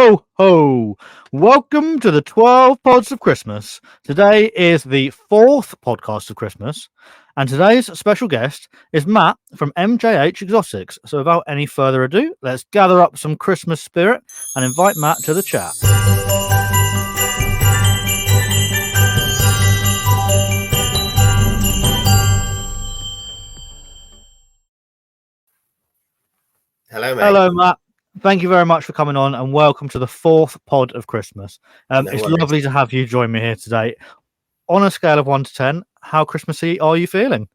Ho, ho! Welcome to the 12 Pods of Christmas. Today is the fourth podcast of Christmas, and today's special guest is Matt from MJH Exotics. So without any further ado, let's gather up some Christmas spirit and invite Matt to the chat. Hello, mate. Hello, Matt. Thank you very much for coming on, and welcome to the fourth pod of Christmas. It's lovely to have you join me here today. On a scale of 1 to 10, how Christmassy are you feeling?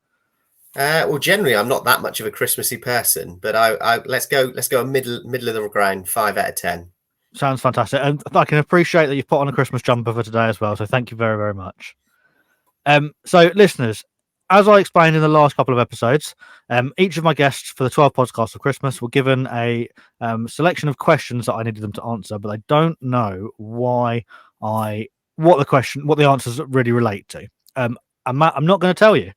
Well, generally, I'm not that much of a Christmassy person, but I let's go a middle of the ground, 5 out of 10. Sounds fantastic, and I can appreciate that you've put on a Christmas jumper for today as well. So thank you very, very much. So listeners, as I explained in the last couple of episodes, each of my guests for the 12 podcasts of Christmas were given a selection of questions that I needed them to answer, but I don't know what the answers really relate to. And Matt, I'm not going to tell you.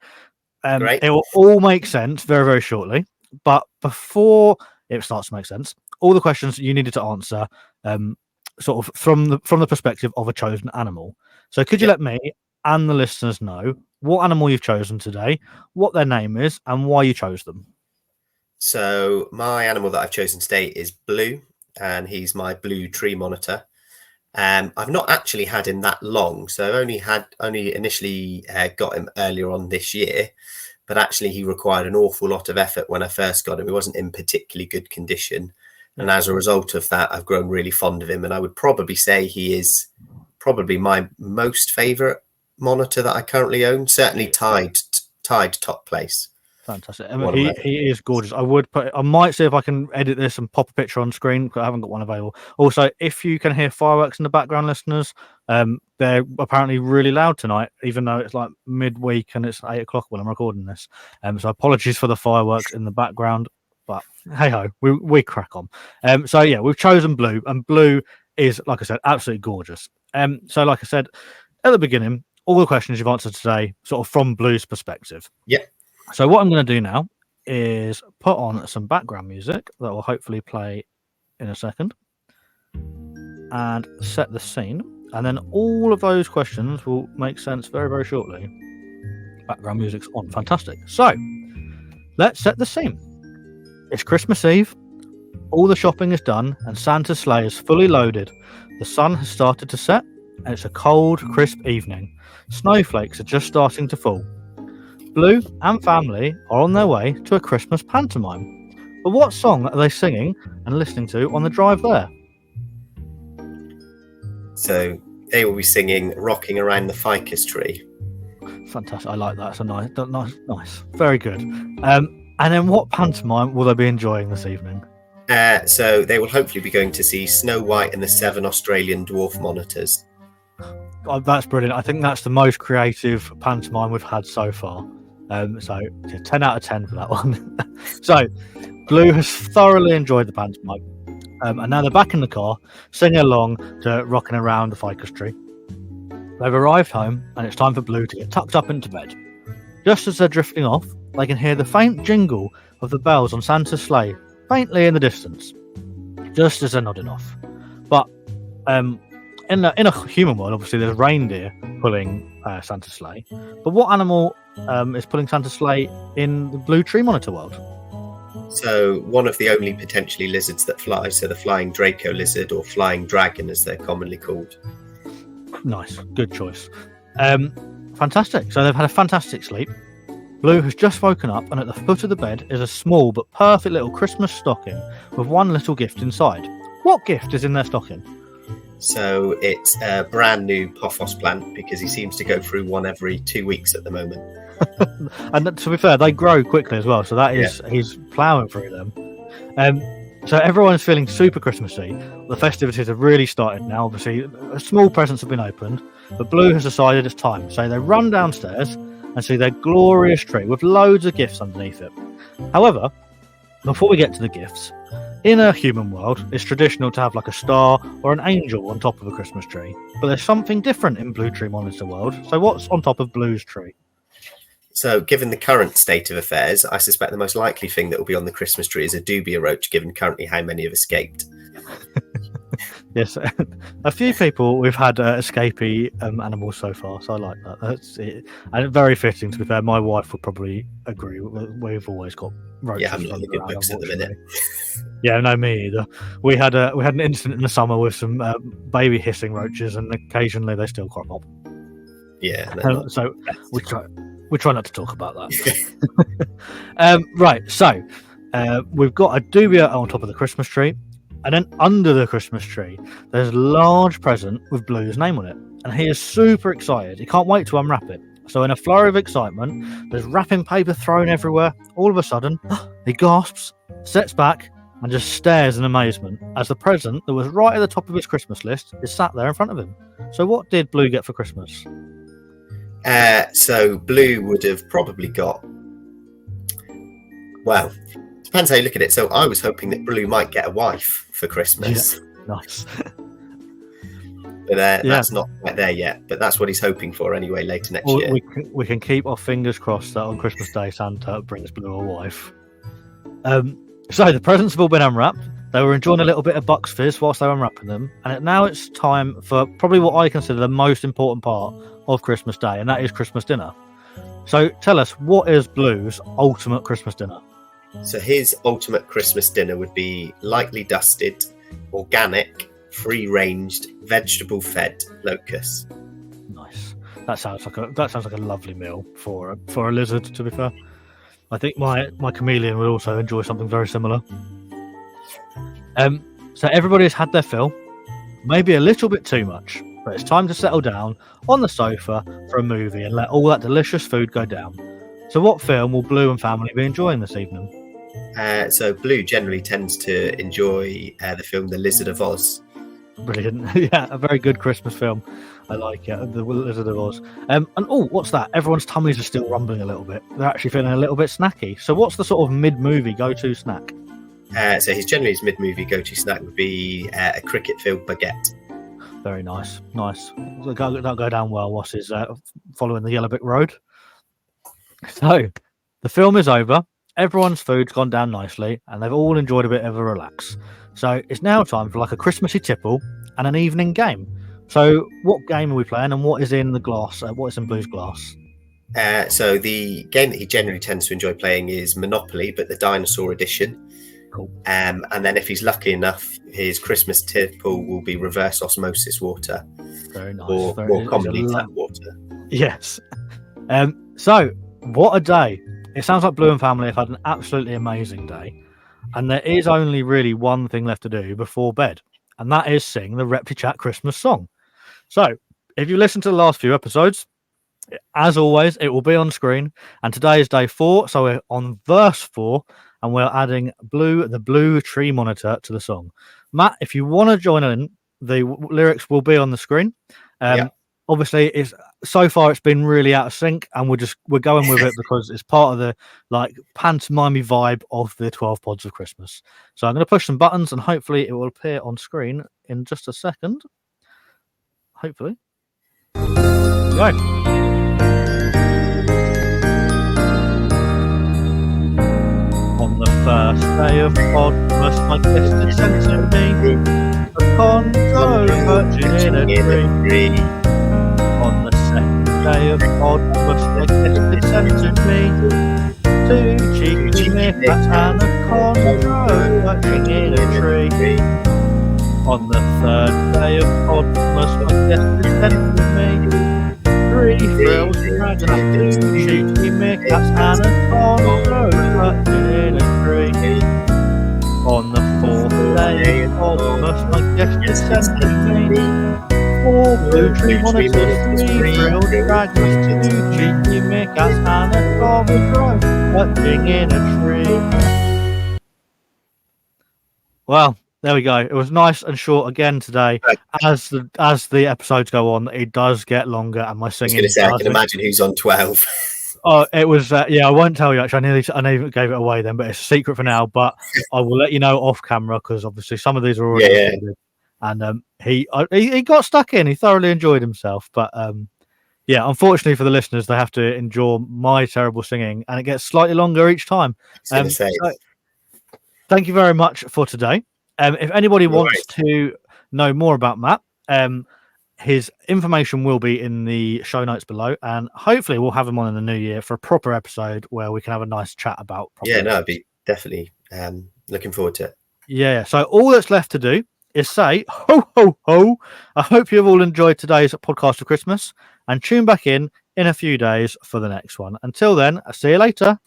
It will all make sense very, very shortly. But before it starts to make sense, all the questions you needed to answer, sort of from the perspective of a chosen animal. So could you let me and the listeners know what animal you've chosen today, what their name is, and why you chose them? So my animal that I've chosen today is Blue, and he's my blue tree monitor. I've not actually had him that long, so I've only initially got him earlier on this year, but actually he required an awful lot of effort when I first got him. He wasn't in particularly good condition, and as a result of that, I've grown really fond of him, and I would probably say he is probably my most favourite monitor that I currently own, certainly tied top place. Fantastic. I mean, he is gorgeous. I might see if I can edit this and pop a picture on screen, because I haven't got one available. Also, if you can hear fireworks in the background, listeners, they're apparently really loud tonight, even though it's like midweek and it's 8 o'clock when I'm recording this. So apologies for the fireworks in the background, but hey ho, we crack on. So yeah, we've chosen Blue, and Blue is, like I said, absolutely gorgeous. So like I said at the beginning, all the questions you've answered today, sort of from Blue's perspective. Yeah. So what I'm going to do now is put on some background music that will hopefully play in a second and set the scene. And then all of those questions will make sense very, very shortly. Background music's on. Fantastic. So let's set the scene. It's Christmas Eve. All the shopping is done and Santa's sleigh is fully loaded. The sun has started to set and it's a cold, crisp evening. Snowflakes are just starting to fall. Blue and family are on their way to a Christmas pantomime. But what song are they singing and listening to on the drive there? So they will be singing "Rocking Around the Ficus Tree." Fantastic. I like that. It's a nice. Very good. And then what pantomime will they be enjoying this evening? So they will hopefully be going to see Snow White and the 7 Australian dwarf monitors. Oh, that's brilliant. I think that's the most creative pantomime we've had so far. So 10 out of 10 for that one. So Blue has thoroughly enjoyed the pantomime. And now they're back in the car, singing along to Rocking Around the Ficus Tree. They've arrived home, and it's time for Blue to get tucked up into bed. Just as they're drifting off, they can hear the faint jingle of the bells on Santa's sleigh, faintly in the distance, just as they're nodding off. But in a human world, obviously, there's reindeer pulling Santa's sleigh. But what animal is pulling Santa's sleigh in the Blue Tree Monitor world? So one of the only potentially lizards that fly, so the flying Draco lizard, or flying dragon as they're commonly called. Nice, good choice. Fantastic. So they've had a fantastic sleep. Blue has just woken up, and at the foot of the bed is a small but perfect little Christmas stocking with one little gift inside. What gift is in their stocking? So it's a brand new pothos plant, because he seems to go through one every 2 weeks at the moment. And to be fair, they grow quickly as well, so that is he's ploughing through them. So everyone's feeling super Christmassy. The festivities have really started now. Obviously, small presents have been opened, but Blue has decided it's time. So they run downstairs and see their glorious tree with loads of gifts underneath it. However, before we get to the gifts, in a human world, it's traditional to have like a star or an angel on top of a Christmas tree. But there's something different in Blue Tree Monitor world. So what's on top of Blue's tree? So given the current state of affairs, I suspect the most likely thing that will be on the Christmas tree is a dubia roach, given currently how many have escaped. Yes, a few people we've had escapee animals so far, so I like that. That's it. And very fitting, to be fair. My wife would probably agree. We've always got roaches I'm not in the running good around, books at the minute. unfortunately. Yeah, no, me either. We had an incident in the summer with some baby hissing roaches, and occasionally they still crop up. Yeah, So we try not to talk about that. Right, so we've got a dubia on top of the Christmas tree, and then under the Christmas tree there's a large present with Blue's name on it, and he is super excited. He can't wait to unwrap it. So in a flurry of excitement, there's wrapping paper thrown everywhere. All of a sudden, he gasps, steps back, and just stares in amazement as the present that was right at the top of his Christmas list is sat there in front of him. So what did Blue get for Christmas? So Blue would have probably got, well, depends how you look at it. So I was hoping that Blue might get a wife for Christmas. Yeah, nice. But that's not quite there yet. But that's what he's hoping for anyway later next year. We can keep our fingers crossed that on Christmas Day Santa brings Blue a wife. So the presents have all been unwrapped. They were enjoying a little bit of Bucks Fizz whilst they were unwrapping them. And now it's time for probably what I consider the most important part of Christmas Day, and that is Christmas dinner. So tell us, what is Blue's ultimate Christmas dinner? So his ultimate Christmas dinner would be lightly dusted, organic, free-ranged, vegetable-fed locusts. Nice. That sounds like a lovely meal for a lizard. To be fair, I think my chameleon would also enjoy something very similar. So everybody's had their fill, maybe a little bit too much, but it's time to settle down on the sofa for a movie and let all that delicious food go down. So what film will Blue and family be enjoying this evening? So Blue generally tends to enjoy the film The Lizard of Oz. Brilliant. Yeah, a very good Christmas film. I like it. The Lizard of Oz. And what's that? Everyone's tummies are still rumbling a little bit. They're actually feeling a little bit snacky. So what's the sort of mid-movie go-to snack? So his mid-movie go-to snack would be a cricket-filled baguette. Very nice. That'll go down well whilst he's following the Yellow Brick Road. So the film is over. Everyone's food's gone down nicely, and they've all enjoyed a bit of a relax. So it's now time for like a Christmassy tipple and an evening game. So what game are we playing, and what is in the glass? What is in Blue's glass? So the game that he generally tends to enjoy playing is Monopoly, but the dinosaur edition. Cool. And then if he's lucky enough, his Christmas tipple will be reverse osmosis water. Very nice. Or more commonly tap water. Yes. So what a day. It sounds like Blue and family have had an absolutely amazing day. And there is only really one thing left to do before bed, and that is sing the ReptiChat Christmas song. So if you listen to the last few episodes, as always, it will be on screen. And today is day 4, so we're on verse 4, and we're adding the Blue Tree Monitor to the song. Matt, if you want to join in, the lyrics will be on the screen. Obviously, so far it's been really out of sync, and we're going with it because it's part of the pantomime vibe of the 12 pods of Christmas. So I'm going to push some buttons, and hopefully it will appear on screen in just a second. Hopefully. Right. On the first day of Podmas, my guest is sent to me a condo perching in a tree. On the second day of Podmas, my guest is sent to me 2 cheeky meerkats and a condo perching in a tree. On the third day of Podmas, my guest is sent to me 3 frills, dragons, 2 cheeky meerkats and a condo perching in a tree. On the 4th day of Podmas, my guest is sent to me 4 blue tree monitors, 3 frilled dragons, 2 cheeky meerkats and a condo perching in a tree. Well, there we go. It was nice and short again today. As the episodes go on, it does get longer, and my singing. I was going to say, I can imagine who's on 12. Oh, it was. I won't tell you. Actually, I nearly gave it away then, but it's a secret for now. But I will let you know off camera, because obviously some of these are already recorded. And he got stuck in. He thoroughly enjoyed himself. But unfortunately for the listeners, they have to endure my terrible singing, and it gets slightly longer each time. So, thank you very much for today. If anybody wants to know more about Matt, his information will be in the show notes below, and hopefully we'll have him on in the new year for a proper episode where we can have a nice chat about. Yeah, no, I'd be definitely looking forward to it. Yeah. So all that's left to do is say ho ho ho. I hope you've all enjoyed today's podcast for Christmas, and tune back in a few days for the next one. Until then, I'll see you later.